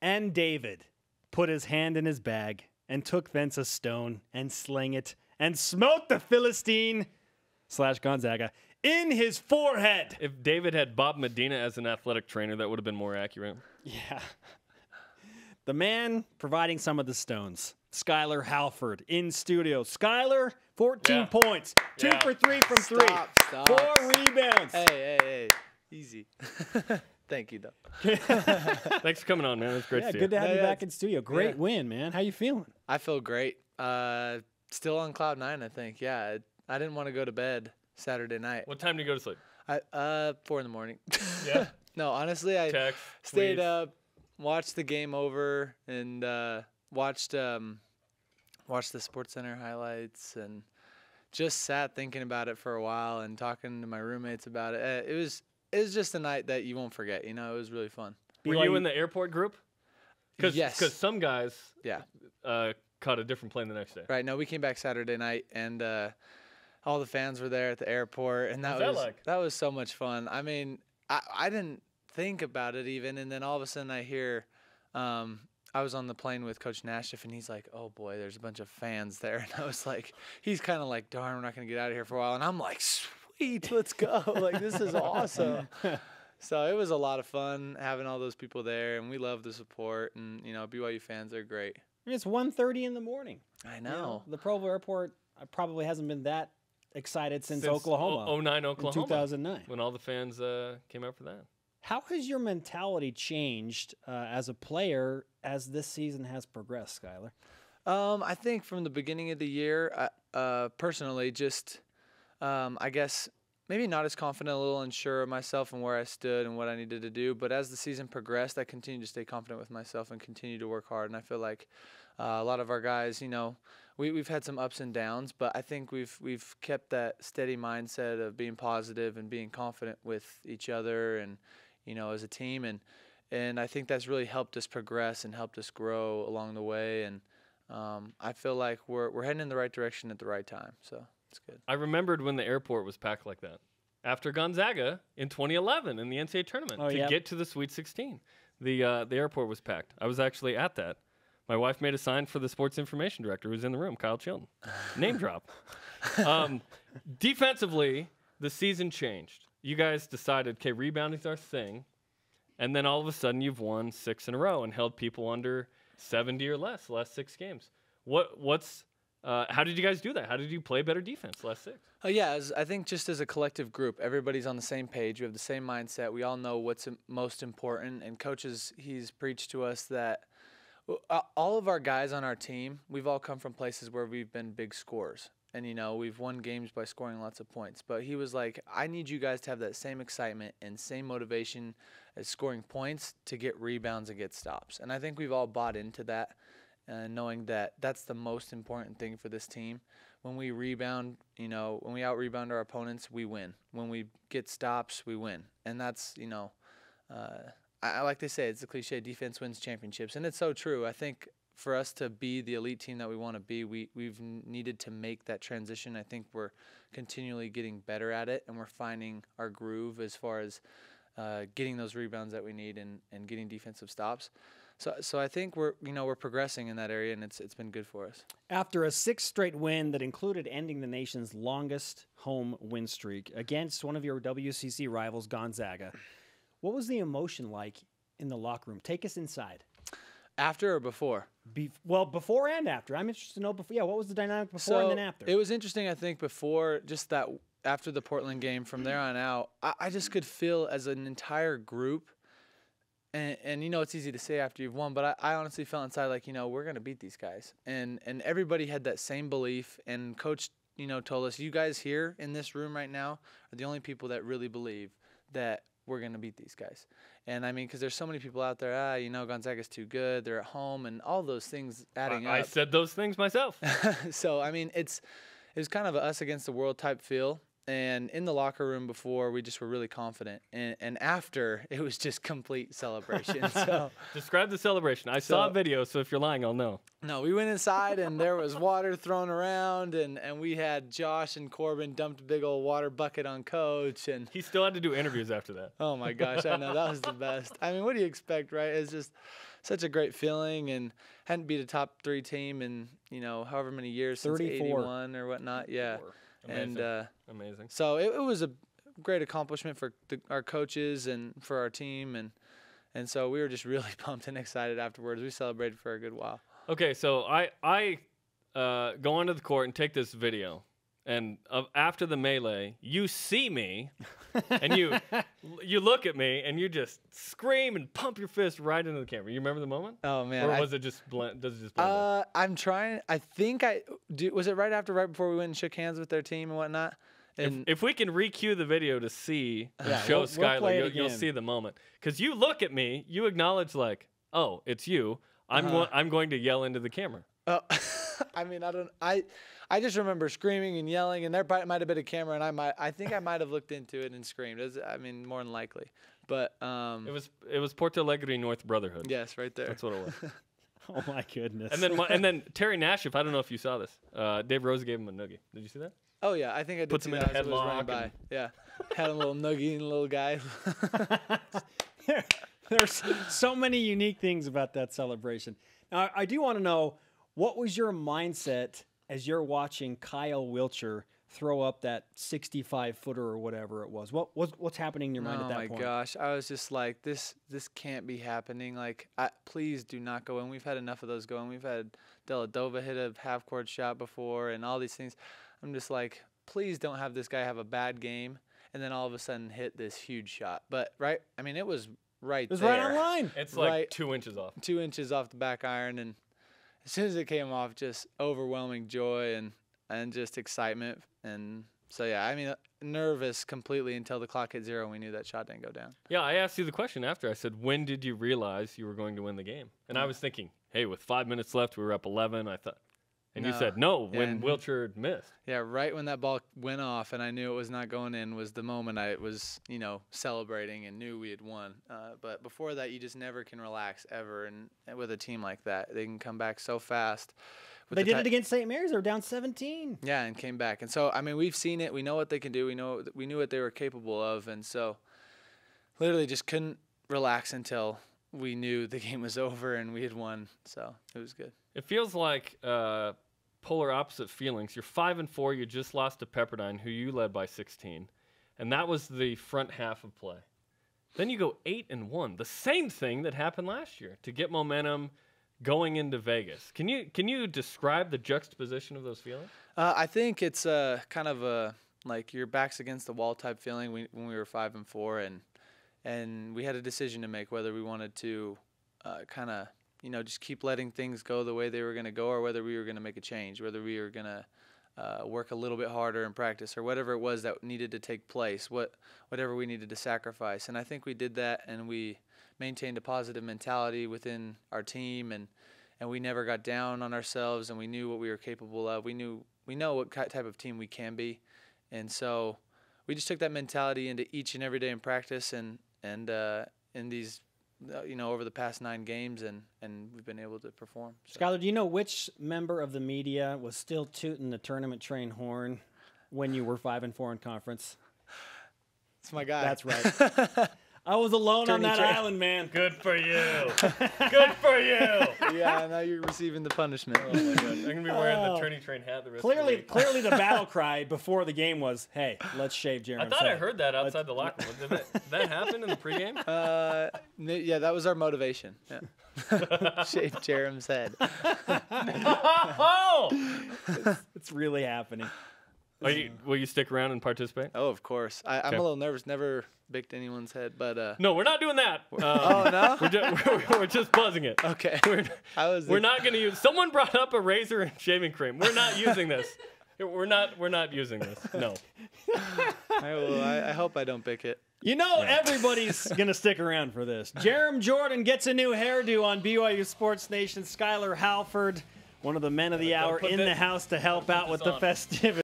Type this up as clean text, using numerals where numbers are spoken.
And David put his hand in his bag and took thence a stone and slang it and smote the Philistine / Gonzaga in his forehead. If David had Bob Medina as an athletic trainer, that would have been more accurate. Yeah. The man providing some of the stones, Skyler Halford, in studio. Skyler, 14 points, 2 for 3 from 3, 4 rebounds. Hey. Easy. Thank you, though. Thanks for coming on, man. It's great to see you. Good to have you back in studio. Great win, man. How you feeling? I feel great. Still on cloud 9, I think. Yeah, I didn't want to go to bed Saturday night. What time do you go to sleep? 4 in the morning. Yeah. No, honestly, I stayed tweets. up, watched the game over, and watched the SportsCenter highlights, and just sat thinking about it for a while and talking to my roommates about it. It was just a night that you won't forget. You know, it was really fun. Were you in the airport group? Yes. Because some guys Yeah. caught a different plane the next day. Right. No, we came back Saturday night, and all the fans were there at the airport, and that was so much fun. I mean, I didn't think about it even, and then all of a sudden I hear I was on the plane with Coach Nashif, and he's like, "Oh boy, there's a bunch of fans there," and I was like, he's kind of like, "Darn, we're not gonna get out of here for a while," and I'm like, "Sweet, let's go! Like, this is awesome." So it was a lot of fun having all those people there, and we love the support, and BYU fans are great. It's 1:30 in the morning. I know. The Provo Airport probably hasn't been that excited since Oklahoma. 2009 Oklahoma. In 2009. When all the fans came out for that. How has your mentality changed as a player as this season has progressed, Skyler? I think from the beginning of the year, personally, just I guess maybe not as confident, a little unsure of myself and where I stood and what I needed to do. But as the season progressed, I continued to stay confident with myself and continue to work hard. And I feel like a lot of our guys, we've had some ups and downs, but I think we've kept that steady mindset of being positive and being confident with each other and as a team, and I think that's really helped us progress and helped us grow along the way. And I feel like we're heading in the right direction at the right time, so it's good. I remembered when the airport was packed like that after Gonzaga in 2011 in the NCAA tournament get to the Sweet 16. The airport was packed. I was actually at that. My wife made a sign for the sports information director who's in the room, Kyle Chilton. Name drop. Defensively, the season changed. You guys decided, okay, rebounding's our thing, and then all of a sudden you've won 6 in a row and held people under 70 or less the last 6 games. How did you guys do that? How did you play better defense the last 6? I think just as a collective group, everybody's on the same page. We have the same mindset. We all know what's most important, and coaches, he's preached to us that all of our guys on our team, we've all come from places where we've been big scorers. And, we've won games by scoring lots of points. But he was like, I need you guys to have that same excitement and same motivation as scoring points to get rebounds and get stops. And I think we've all bought into that, knowing that that's the most important thing for this team. When we rebound, when we out-rebound our opponents, we win. When we get stops, we win. And that's, I like to say, it's a cliche, defense wins championships. And it's so true. I think for us to be the elite team that we want to be, we've needed to make that transition. I think we're continually getting better at it, and we're finding our groove as far as getting those rebounds that we need and getting defensive stops. So I think we're progressing in that area, and it's been good for us. After a 6th straight win that included ending the nation's longest home win streak against one of your WCC rivals, Gonzaga, what was the emotion like in the locker room? Take us inside. After or before? Before and after. I'm interested to know before. What was the dynamic before and then after? It was interesting, I think, before, just that after the Portland game, from there on out, I just could feel as an entire group, and it's easy to say after you've won, but I honestly felt inside like, we're going to beat these guys. And everybody had that same belief, and Coach, told us, you guys here in this room right now are the only people that really believe that we're going to beat these guys. And I mean, because there's so many people out there, Gonzaga's too good, they're at home, and all those things adding up. I said those things myself. So, I mean, it was kind of a us against the world type feel. And in the locker room before, we just were really confident. And after, it was just complete celebration. So describe the celebration. I saw a video, so if you're lying, I'll know. No, we went inside, and there was water thrown around, and we had Josh and Corbin dumped a big old water bucket on Coach. And he still had to do interviews after that. Oh, my gosh, I know. That was the best. I mean, what do you expect, right? It's just such a great feeling, and hadn't beat a top 3 team in, you know, however many years, since 34. 81 or whatnot. Yeah. Amazing. And Amazing. so it was a great accomplishment for our coaches and for our team, and so we were just really pumped and excited afterwards. We celebrated for a good while. Okay, so I go onto the court and take this video, and after the melee, you see me, and you look at me, and you just scream and pump your fist right into the camera. You remember the moment? Oh man! Or was it just blend? Does it just blend in? I'm trying. I think was it right before we went and shook hands with their team and whatnot. And If we can re-cue the video to see, Yeah, show we'll Skyler, play it you'll again. see the moment. Because you look at me, you acknowledge like, oh, it's you. I'm going to yell into the camera. I mean, I just remember screaming and yelling, and there might have been a camera, and I think I might have looked into it and screamed. I mean, more than likely, but It was Porto Alegre North Brotherhood. yes, right there. That's what it was. Oh my goodness. And then Terry Nashif, I don't know if you saw this. Dave Rose gave him a noogie. Did you see that? Oh yeah, I think I did Puts see him in that a as it was running headlock by. and- Yeah, had a little noogie and a little guy. There's so many unique things about that celebration. Now, I do want to know, what was your mindset as you're watching Kyle Wiltjer throw up that 65-footer or whatever it was? What's happening in your mind at that point? Oh my gosh, I was just like, this can't be happening. Like, please do not go in. We've had enough of those going. We've had Deladova hit a half-court shot before and all these things. I'm just like, please don't have this guy have a bad game and then all of a sudden hit this huge shot. But I mean, it was right It was there. right on line. It's like Right. 2 inches off. 2 inches off the back iron, and as soon as it came off, just overwhelming joy and just excitement. And so yeah, I mean, nervous completely until the clock hit 0 and we knew that shot didn't go down. Yeah, I asked you the question after. I said, when did you realize you were going to win the game? And I was thinking, hey, with 5 minutes left, we were up 11. I thought, and you No. said, no, Yeah, when and- Wiltjer missed. Yeah, right when that ball went off and I knew it was not going in was the moment I was, you know, celebrating and knew we had won. But before that, you just never can relax ever. And with a team like that, they can come back so fast. With They the did it against St. Mary's. They were down 17. Yeah, and came back. And so, I mean, we've seen it. We know what they can do. We knew what they were capable of. And so, literally just couldn't relax until we knew the game was over and we had won. So, it was good. It feels like polar opposite feelings. You're 5-4. You just lost to Pepperdine, who you led by 16, and that was the front half of play. Then you go 8-1, the same thing that happened last year to get momentum going into Vegas. Can you describe the juxtaposition of those feelings? I think it's kind of a like your back's against the wall type feeling when we were 5-4, and we had a decision to make whether we wanted to kind of, you know, just keep letting things go the way they were going to go, or whether we were going to make a change, whether we were going to work a little bit harder in practice, or whatever it was that needed to take place, whatever we needed to sacrifice. And I think we did that, and we maintained a positive mentality within our team, and we never got down on ourselves, and we knew what we were capable of. We know what type of team we can be, and so we just took that mentality into each and every day in practice, and in these, you know, over the past 9 games, and we've been able to perform. So. Skyler, do you know which member of the media was still tooting the tournament train horn when you were 5-4 in conference? It's my guy. That's right. I was alone on Tourney that train. island, man. Good for you. Good for you. Yeah, now you're receiving the punishment. Oh my God. I'm gonna be wearing the Oh. tourney train hat the rest of the Clearly, week. clearly, the battle cry before the game was, "Hey, let's shave Jerem's I thought I head." heard that outside the locker room. Did that happen in the pregame? Yeah, that was our motivation. Yeah. Shave Jerem's head. Oh! It's really happening. Will you stick around and participate? Oh, of course. I'm Okay. a little nervous. Never bicked anyone's head, but No, we're not doing that. oh no. We're just buzzing it. Okay. We're not going to use. Someone brought up a razor and shaving cream. We're not using this. We're not using this. No. I hope I don't bick it. You know, everybody's going to stick around for this. Jerem Jordan gets a new hairdo on BYU Sports Nation. Skyler Halford, one of the men of the Don't hour, put in this- the house to help out with this the on. festivities.